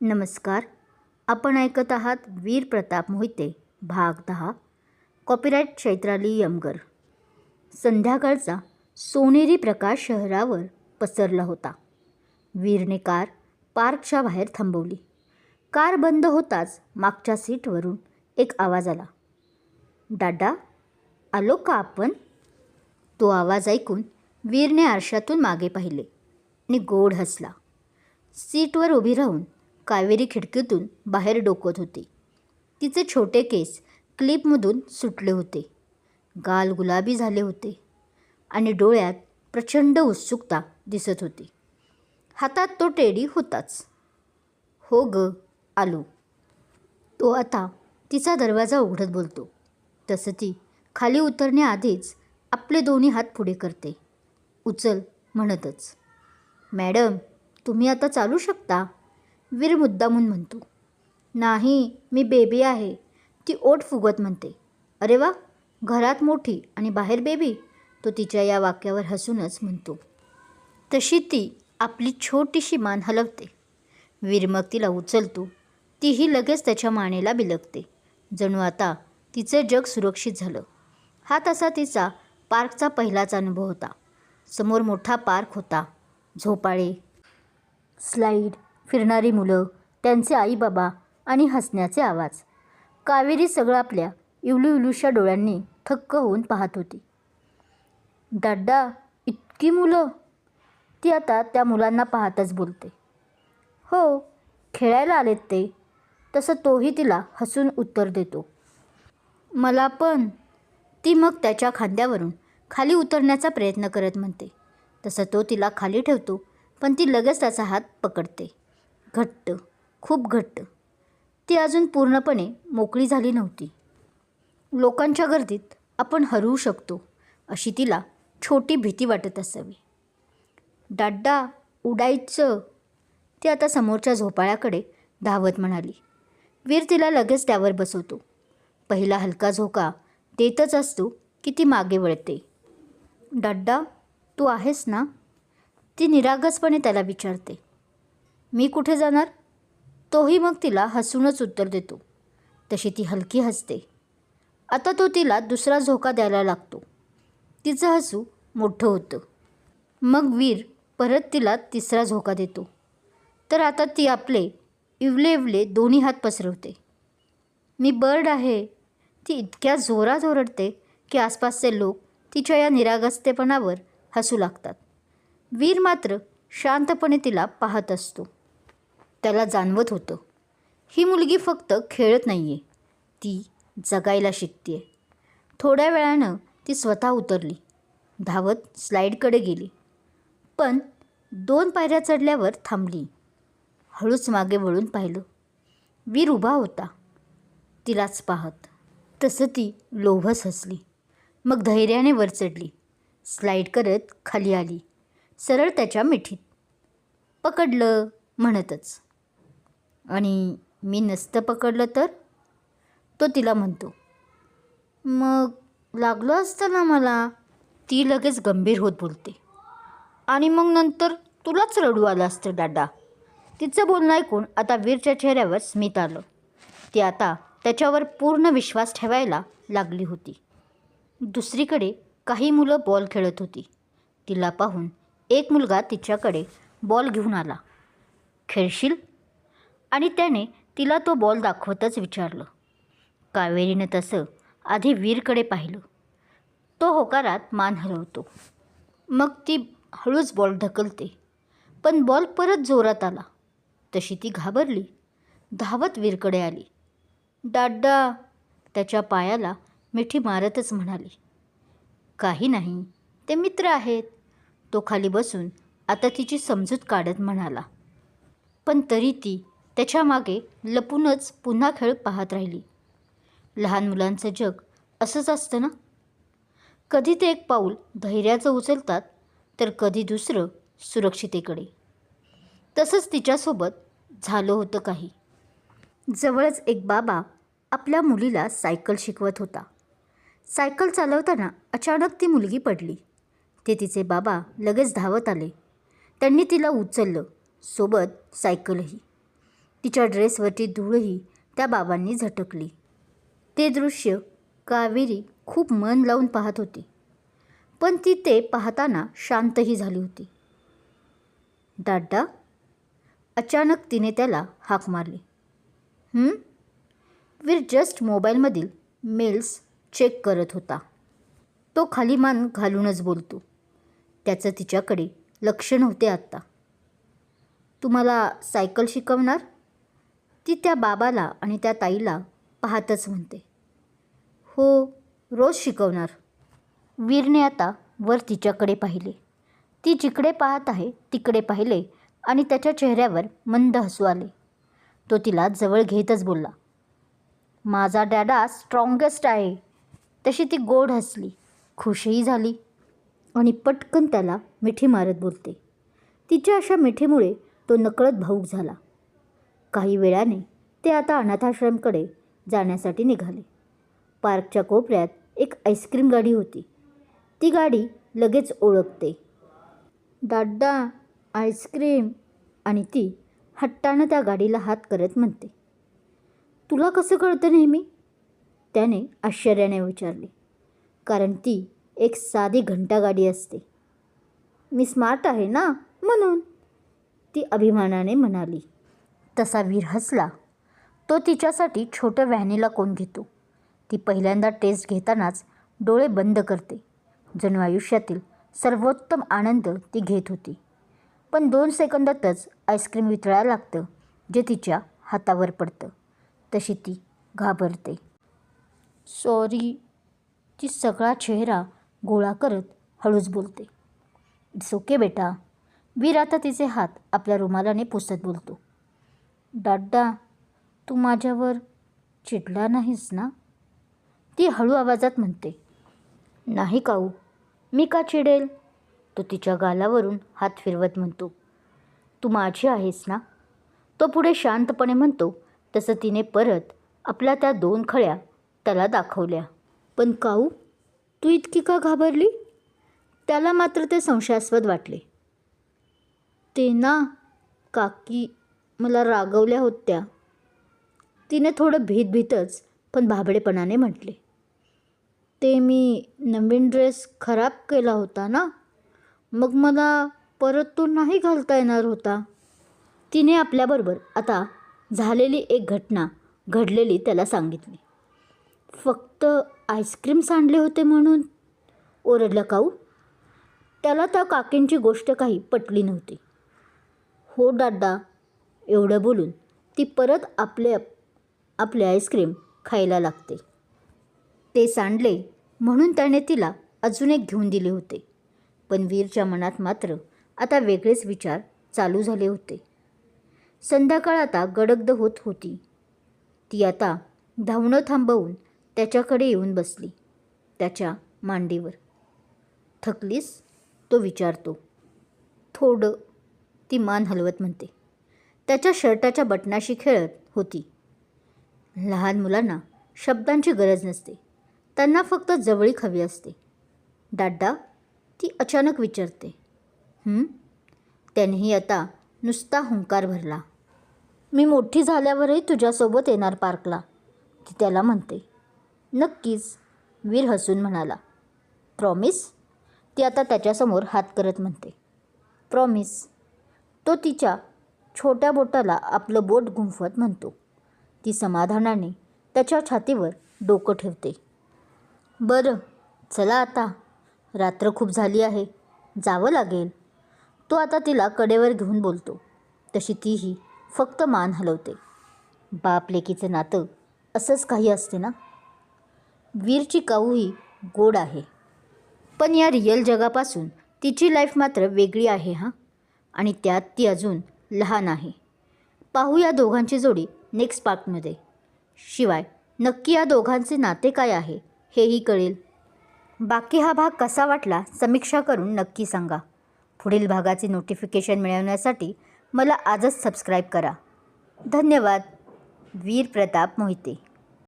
नमस्कार. आपण ऐकत आहात वीर प्रताप मोहिते भाग 10. कॉपीराईट चैत्राली यमगर. संध्याकाळचा सोनेरी प्रकाश शहरावर पसरला होता. वीरने कार पार्कच्या बाहेर थांबवली. कार बंद होताच मागच्या सीटवरून एक आवाज आला. दादा, आलो का आपण? तो आवाज ऐकून वीरने आरशातून मागे पाहिले आणि गोड हसला. सीटवर उभी राहून कावेरी खिडकीतून बाहेर डोकत होती. तिचे छोटे केस क्लिपमधून सुटले होते, गाल गुलाबी झाले होते आणि डोळ्यात प्रचंड उत्सुकता दिसत होती. हातात तो टेडी होताच. हो ग, आलो. तो आता तिचा दरवाजा उघडत बोलतो तसं ती खाली उतरण्याआधीच आपले दोन्ही हात पुढे करते. उचल म्हणतच. मॅडम, तुम्ही आता चालू शकता, वीर मुद्दामून म्हणतो. नाही, मी बेबी आहे, ती ओठ फुगत म्हणते. अरे वा, घरात मोठी आणि बाहेर बेबी, तो तिच्या या वाक्यावर हसूनच म्हणतो. तशी ती आपली छोटीशी मान हलवते. वीर मग तिला उचलतो. तीही लगेच त्याच्या मानेला बिलगते. जणू आता तिचे जग सुरक्षित झालं. हा तसा तिचा पार्कचा पहिलाच अनुभव होता. समोर मोठा पार्क होता. झोपाळे, स्लाईड, फिरणारी मुलं, त्यांचे आईबाबा आणि हसण्याचे आवाज. कावेरी सगळं आपल्या इवलूइवलूशा डोळ्यांनी थक्क होऊन पाहत होती. दादा, इतकी मुलं? ती आता त्या मुलांना पाहतच बोलते. हो, खेळायला आलेत ते, तसं तोही तिला हसून उत्तर देतो. मला पण, ती मग त्याच्या खांद्यावरून खाली उतरण्याचा प्रयत्न करत म्हणते. तसं तो तिला खाली ठेवतो, पण ती लगेच त्याचा हात पकडते. घट्ट, खूप घट्ट. ती अजून पूर्णपणे मोकळी झाली नव्हती. लोकांच्या गर्दीत आपण हरवू शकतो अशी तिला छोटी भीती वाटत असावी. दादा, उडायचं, ती आता समोरच्या झोपाळ्याकडे धावत म्हणाली. वीर तिला लगेच त्यावर बसवतो. पहिला हलका झोका देतच असतो की ती मागे वळते. दादा, तू आहेस ना? ती निरागसपणे त्याला विचारते. मी कुठे जाणार? तोही मग तिला हसूनच उत्तर देतो. तशी ती हलकी हसते. आता तो तिला दुसरा झोका द्यायला लागतो. तिचं हसू मोठं होतं. मग वीर परत तिला तिसरा झोका देतो. तर आता ती आपले इवले इवले दोन्ही हात पसरवते. मी बर्ड आहे, ती इतक्या जोरात ओरडते की आसपासचे लोक तिच्या या निरागसतेपणावर हसू लागतात. वीर मात्र शांतपणे तिला पाहत असतो. त्याला जाणवत होतं, ही मुलगी फक्त खेळत नाही आहे, ती जगायला शिकते आहे. थोड्या वेळानं ती स्वतः उतरली, धावत स्लाईडकडे गेली, पण 2 पायऱ्या चढल्यावर थांबली. हळूच मागे वळून पाहिलं. वीर उभा होता, तिलाच पाहत. तसं ती लोभस हसली. मग धैर्याने वर चढली, स्लाईड करत खाली आली, सरळ त्याच्या मिठीत. पकडलं म्हणतच. आणि मी नसतं पकडलं तर? तो तिला म्हणतो. मग लागलं असतं ना मला? ती लगेच गंभीर होत बोलते. आणि मग नंतर तुलाच रडू आलं असतं दादा. तिचं बोलणं ऐकून आता वीरच्या चेहऱ्यावर स्मित आलं. ती आता त्याच्यावर पूर्ण विश्वास ठेवायला लागली होती. दुसरीकडे काही मुलं बॉल खेळत होती. तिला पाहून एक मुलगा तिच्याकडे बॉल घेऊन आला. खेळशील? आणि त्याने तिला तो बॉल दाखवतच विचारलं. कावेरीनं तसं आधी वीरकडे पाहिलं. तो होकारात मान हलवतो. मग ती हळूच बॉल ढकलते, पण बॉल परत जोरात आला. तशी ती घाबरली, धावत वीरकडे आली. दादा, त्याच्या पायाला मिठी मारतच म्हणाली. काही नाही, ते मित्र आहेत. तो खाली बसून आता तिची समजूत काढत म्हणाला. पण तरी ती त्याच्या मागे लपूनच पुन्हा खेळ पाहत राहिली. लहान मुलांचं जग असंच असतं ना. कधी ते एक पाऊल धैर्याचं उचलतात, तर कधी दुसरं सुरक्षितेकडे. तसंच तिच्यासोबत झालं होतं काही. जवळच एक बाबा आपल्या मुलीला सायकल शिकवत होता. सायकल चालवताना अचानक ती मुलगी पडली. ते तिचे बाबा लगेच धावत आले. त्यांनी तिला उचललं, सोबत सायकलही. तिच्या ड्रेसवरची धूळही त्या बाबांनी झटकली. ते दृश्य कावेरी खूप मन लावून पाहत होती, पण ती ते पाहताना शांतही झाली होती. दादा, अचानक तिने त्याला हाक मारली. वीर जस्ट मोबाईलमधील मेल्स चेक करत होता. तो खाली मान घालूनच बोलतो. त्याचं तिच्याकडे लक्ष नव्हते आत्ता. तुम्हाला सायकल शिकवणार? ती त्या बाबाला आणि त्या ताईला पाहतच म्हणते. हो, रोज शिकवणार. वीरने आता वर तिच्याकडे पाहिले. ती जिकडे पाहत आहे तिकडे पाहिले आणि त्याच्या चेहऱ्यावर मंद हसू आले. तो तिला जवळ घेतच बोलला, माझा डॅडा स्ट्रॉंगेस्ट आहे. तशी ती गोड हसली, खुशही झाली आणि पटकन त्याला मिठी मारत बोलते. तिच्या अशा मिठीमुळे तो नकळत भावूक झाला. काही वेळाने ते आता अनाथाश्रमकडे जाण्यासाठी निघाले. पार्कच्या कोपऱ्यात एक आईस्क्रीम गाडी होती. ती गाडी लगेच ओळखते. दादा, आईस्क्रीम. आणि ती हट्टानं त्या गाडीला हात करत म्हणते. तुला कसं कळतं नेहमी? त्याने आश्चर्याने विचारले. कारण ती एक साधी घंटागाडी असते. मी स्मार्ट आहे ना, म्हणून, ती अभिमानाने म्हणाली. तसा वीर हसला. तो तिच्यासाठी छोटं व्हॅनिला कोन घेतो. ती पहिल्यांदा टेस्ट घेतानाच डोळे बंद करते. जणू आयुष्यातील सर्वोत्तम आनंद ती घेत होती. पण 2 सेकंदातच आईस्क्रीम वितळायला लागतं जे तिच्या हातावर पडतं. तशी ती घाबरते. सॉरी, ती सगळा चेहरा गोळा करत हळूच बोलते. इट्स ओके बेटा. वीर आता तिचे हात आपल्या रुमालाने पुसत बोलतो. दादा, तू माझ्यावर चिडला नाहीस ना? ती हळू आवाजात म्हणते. नाही काऊ, मी का चिडेल? तो तिच्या गालावरून हात फिरवत म्हणतो. तू माझी आहेस ना? तो पुढे शांतपणे म्हणतो तसं तिने परत आपल्या त्या 2 खळ्या त्याला दाखवल्या. पण काऊ, तू इतकी का घाबरली? त्याला मात्र ते संशयास्पद वाटले. ते ना, काकी मला रागवल्या होत्या. तिने थोडं भीतच पण भाबडेपणाने म्हटले. ते मी नवीन ड्रेस खराब केला होता ना, मग मला परत तो नाही घालता येणार होता. तिने आपल्याबरोबर आता झालेली एक घटना घडलेली त्याला सांगितली. फक्त आईस्क्रीम सांडले होते म्हणून? ओरडला काऊ. त्याला त्या काकींची गोष्ट काही पटली नव्हती. हो दादा, एवढं बोलून ती परत आपले आईस्क्रीम खायला लागते. ते सांडले म्हणून त्याने तिला अजून एक घेऊन दिले होते. पण वीरच्या मनात मात्र आता वेगळेच विचार चालू झाले होते. संध्याकाळ आता गडगड होत होती. ती आता धावणं थांबवून त्याच्याकडे येऊन बसली. त्याच्या मांडीवर. थकलीस? तो विचारतो. थोडं, ती मान हलवत म्हणते. त्याच्या शर्टाच्या बटनाशी खेळत होती. लहान मुलांना शब्दांची गरज नसते, त्यांना फक्त जवळीक हवी असते. दादा, ती अचानक विचारते. त्यानेही आता नुसता हुंकार भरला. मी मोठी झाल्यावरही तुझ्यासोबत येणार पार्कला, ती त्याला म्हणते. नक्कीच, वीर हसून म्हणाला. प्रॉमिस? ती आता त्याच्यासमोर हात करत म्हणते. प्रॉमिस. तो तिच्या छोट्या बोटाला आपलं बोट गुंफत म्हणतो. ती समाधानाने त्याच्या छातीवर डोकं ठेवते. बरं, चला आता, रात्र खूप झाली आहे, जावं लागेल. तो आता तिला कडेवर घेऊन बोलतो. तशी तीही फक्त मान हलवते. बाप लेकीचं नातं असंच काही असते ना. वीरची काऊही गोड आहे, पण या रिअल जगापासून तिची लाईफ मात्र वेगळी आहे आणि त्यात ती अजून लहान आहे. पाहू या दोघांची जोडी नेक्स्ट पार्टमध्ये. शिवाय नक्की या दोघांचे नाते काय आहे हेही कळेल. बाकी हा भाग कसा वाटला समीक्षा करून नक्की सांगा. पुढील भागाचे नोटिफिकेशन मिळवण्यासाठी मला आजच सबस्क्राईब करा. धन्यवाद. वीर प्रताप मोहिते.